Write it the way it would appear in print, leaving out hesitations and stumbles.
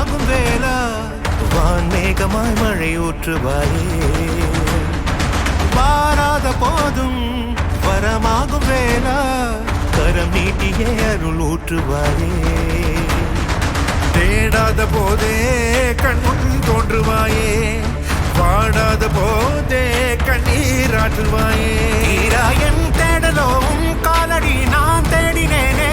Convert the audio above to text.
வரமாகும் வேளா வான்மேகமாய் மழை ஊற்றுவாயே வாராத போதும் வரமாகும் வேளா கரம் நீட்டியே அருள் ஊற்றுவாயே தேடாத போதே கண்முன் தோன்றுவாயே வாடாத போதே கண்ணீர் ஆற்றுவாயே என் தேடலோ காலடி நான் தேடினேனே